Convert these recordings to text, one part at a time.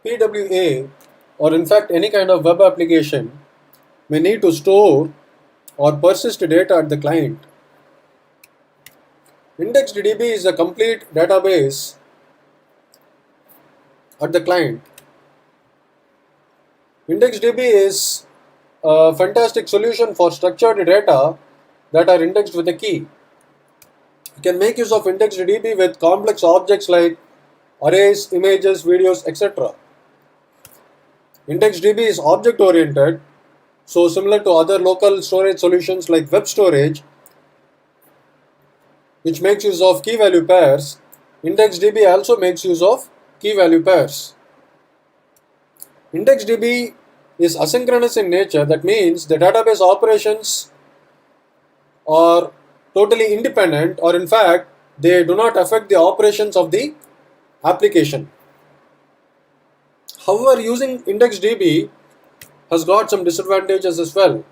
PWA, or in fact any kind of web application, may need to store or persist data at the client. IndexedDB is a complete database at the client. IndexedDB is a fantastic solution for structured data that are indexed with a key. You can make use of IndexedDB with complex objects like arrays, images, videos, etc. IndexedDB is object oriented, so similar to other local storage solutions like web storage, which makes use of key value pairs. IndexedDB also makes use of key value pairs. IndexedDB is asynchronous in nature. That means the database operations are totally independent, or in fact they do not affect the operations of the application. However, using IndexedDB has got some disadvantages as well.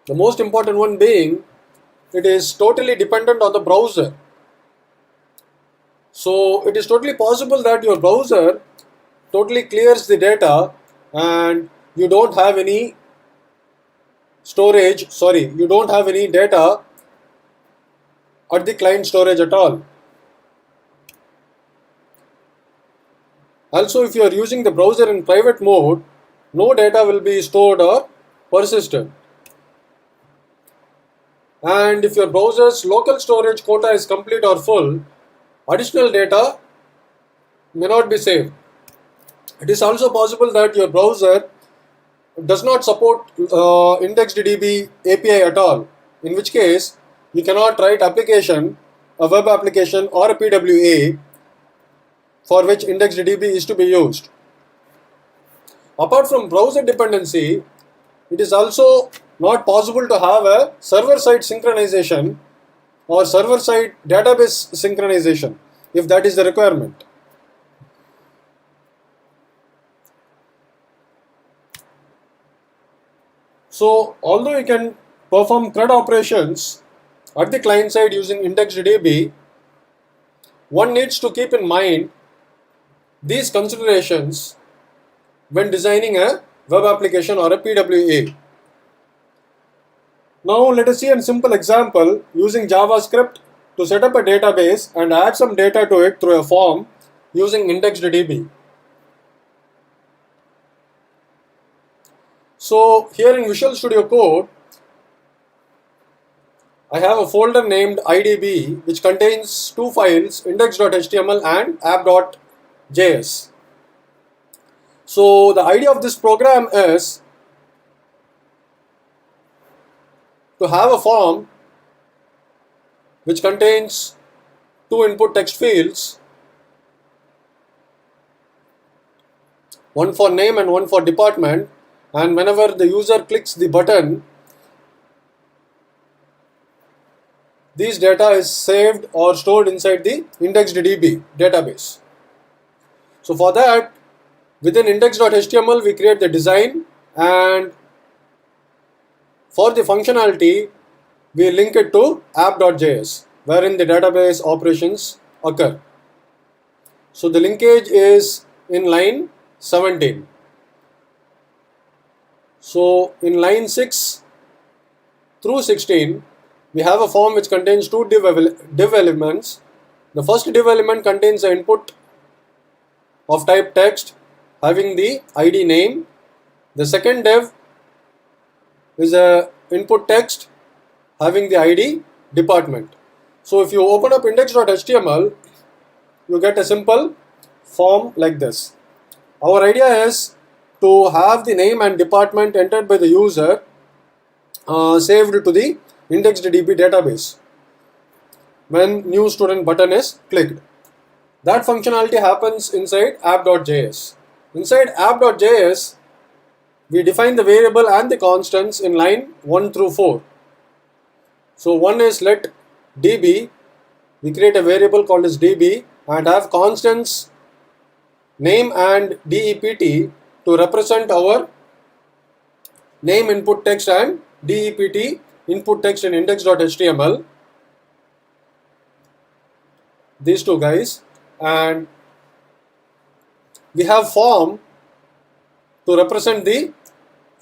The most important one being it is totally dependent on the browser. So it is totally possible that your browser totally clears the data and you don't have any you don't have any data at the client storage at all. Also, if you are using the browser in private mode, no data will be stored or persisted. And if your browser's local storage quota is complete or full, additional data may not be saved. It is also possible that your browser does not support IndexedDB API at all, in which case you cannot write a web application or a PWA for which IndexedDB is to be used. Apart from browser dependency, it is also not possible to have a server-side synchronization or server-side database synchronization if that is the requirement. So, although you can perform CRUD operations at the client side using IndexedDB, one needs to keep in mind these considerations when designing a web application or a PWA. Now let us see a simple example using JavaScript to set up a database and add some data to it through a form using IndexedDB. So here in Visual Studio Code, I have a folder named IDB which contains two files, index.html and app.js. So the idea of this program is to have a form which contains two input text fields, one for name and one for department, and whenever the user clicks the button, these data is saved or stored inside the IndexedDB database. So for that, within index.html we create the design, and for the functionality we link it to app.js wherein the database operations occur. So the linkage is in line 17. So in line 6 through 16 we have a form which contains two div elements. The first div element contains the input of type text having the ID name. The second div is a input text having the ID department. So if you open up index.html, you get a simple form like this. Our idea is to have the name and department entered by the user saved to the IndexedDB database when new student button is clicked. That functionality happens inside app.js. Inside app.js, we define the variable and the constants in line 1 through 4. So one is let db, we create a variable called as db and have constants name and dept to represent our name input text and dept input text in index.html, these two guys, and we have form to represent the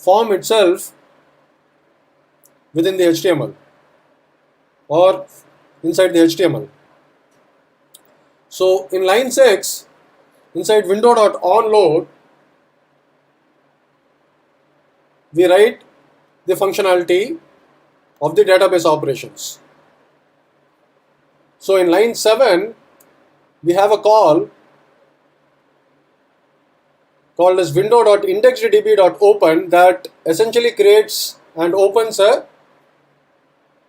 form itself within the HTML or inside the HTML. So in line 6, inside window.onload, we write the functionality of the database operations. So in line 7, we have a call called as window.indexeddb.open that essentially creates and opens a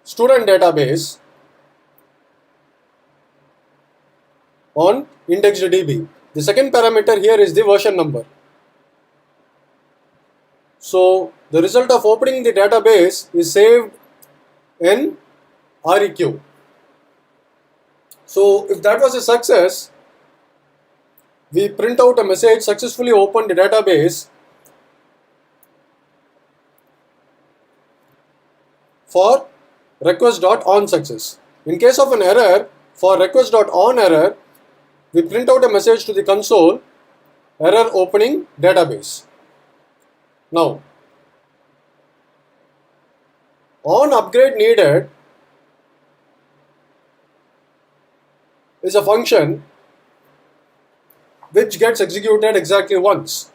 student database on indexeddb. The second parameter here is the version number. So the result of opening the database is saved in REQ. So if that was a success, we print out a message successfully opened the database for request.onSuccess. In case of an error, for request.onError, we print out a message to the console, error opening database. Now, on upgrade needed is a function which gets executed exactly once,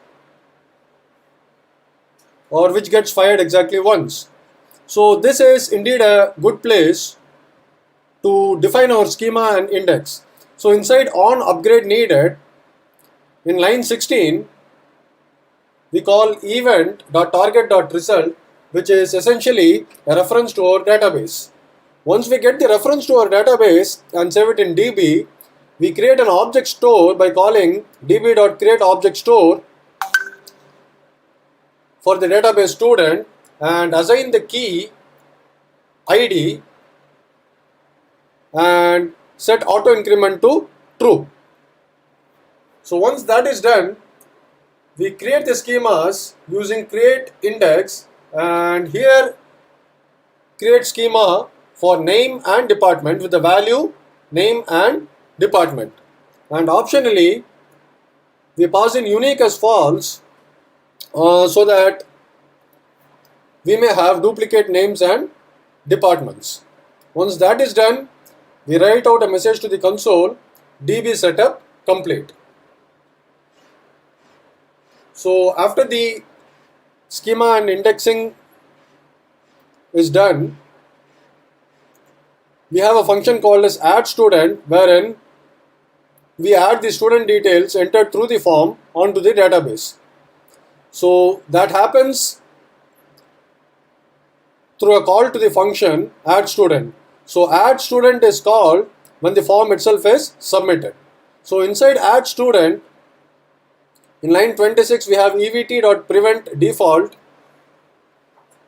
or which gets fired exactly once. So this is indeed a good place to define our schema and index. So inside on upgrade needed, in line 16, we call event.target.result, which is essentially a reference to our database. Once we get the reference to our database and save it in DB, we create an object store by calling db.createObjectStore for the database student and assign the key ID and set auto increment to true. So once that is done, we create the schemas using create index, and here create schema for name and department with the value name and department, and optionally we pass in unique as false so that we may have duplicate names and departments. Once that is done, we write out a message to the console, DB setup complete. So after the schema and indexing is done, we have a function called as add student, wherein we add the student details entered through the form onto the database. So that happens through a call to the function add student. So add student is called when the form itself is submitted. So inside add student, in line 26, we have evt.prevent default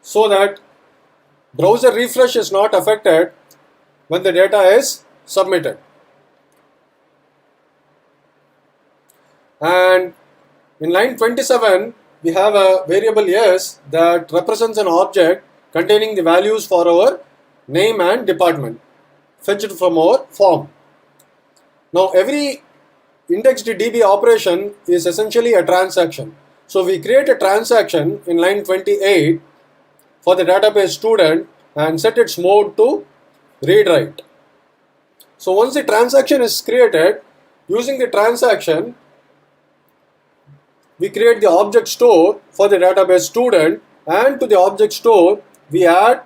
so that browser refresh is not affected when the data is submitted. And in line 27, we have a variable yes that represents an object containing the values for our name and department fetched from our form. Now every indexed DB operation is essentially a transaction. So we create a transaction in line 28 for the database student and set its mode to read write. So once the transaction is created, using the transaction, we create the object store for the database student, and to the object store we add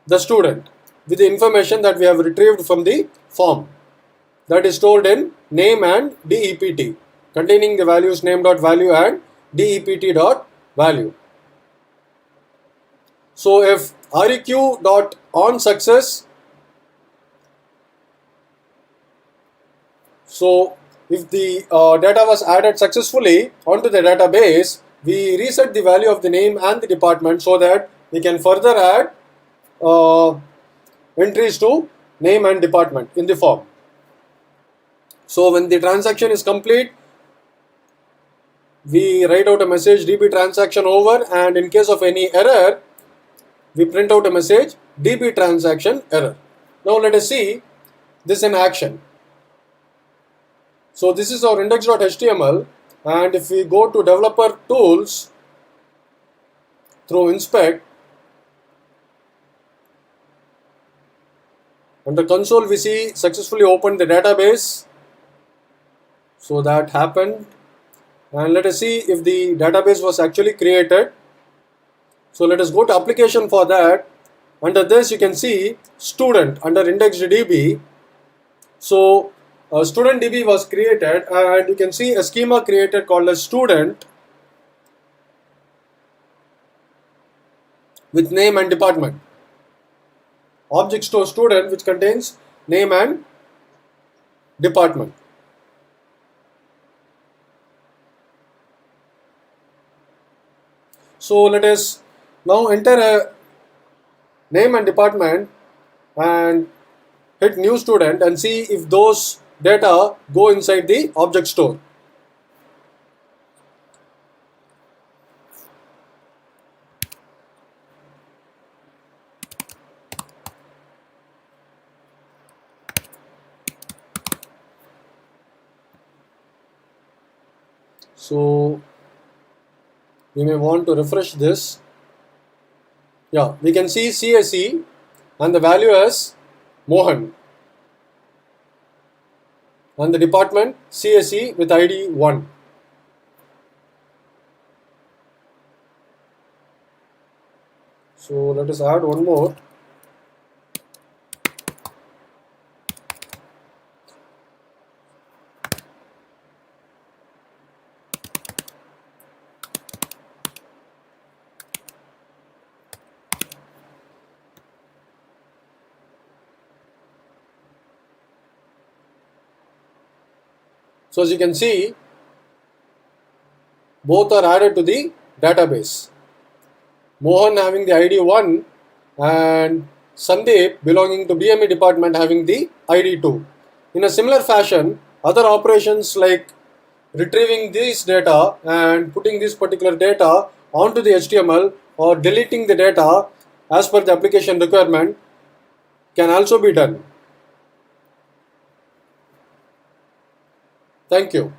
the student with the information that we have retrieved from the form, that is stored in name and dept, containing the values name.value and dept.value. So if req.onSuccess, so if the data was added successfully onto the database, we reset the value of the name and the department so that we can further add entries to name and department in the form. So when the transaction is complete, we write out a message db transaction over, and in case of any error, we print out a message db transaction error. Now let us see this in action. So this is our index.html. and if we go to developer tools through inspect, under console we see successfully opened the database. So that happened, and let us see if the database was actually created. So let us go to application for that. Under this you can see student under IndexedDB. So student DB was created, and you can see a schema created called as student with name and department. Object store student which contains name and department. So let us now enter a name and department and hit new student and see if those data go inside the object store. So we may want to refresh this. Yeah, we can see CSE and the value as Mohan, and the department CSE with ID 1. So let us add one more. So as you can see, both are added to the database. Mohan having the ID 1 and Sandeep belonging to BME department having the ID 2. In a similar fashion, other operations like retrieving this data and putting this particular data onto the HTML or deleting the data as per the application requirement can also be done. Thank you.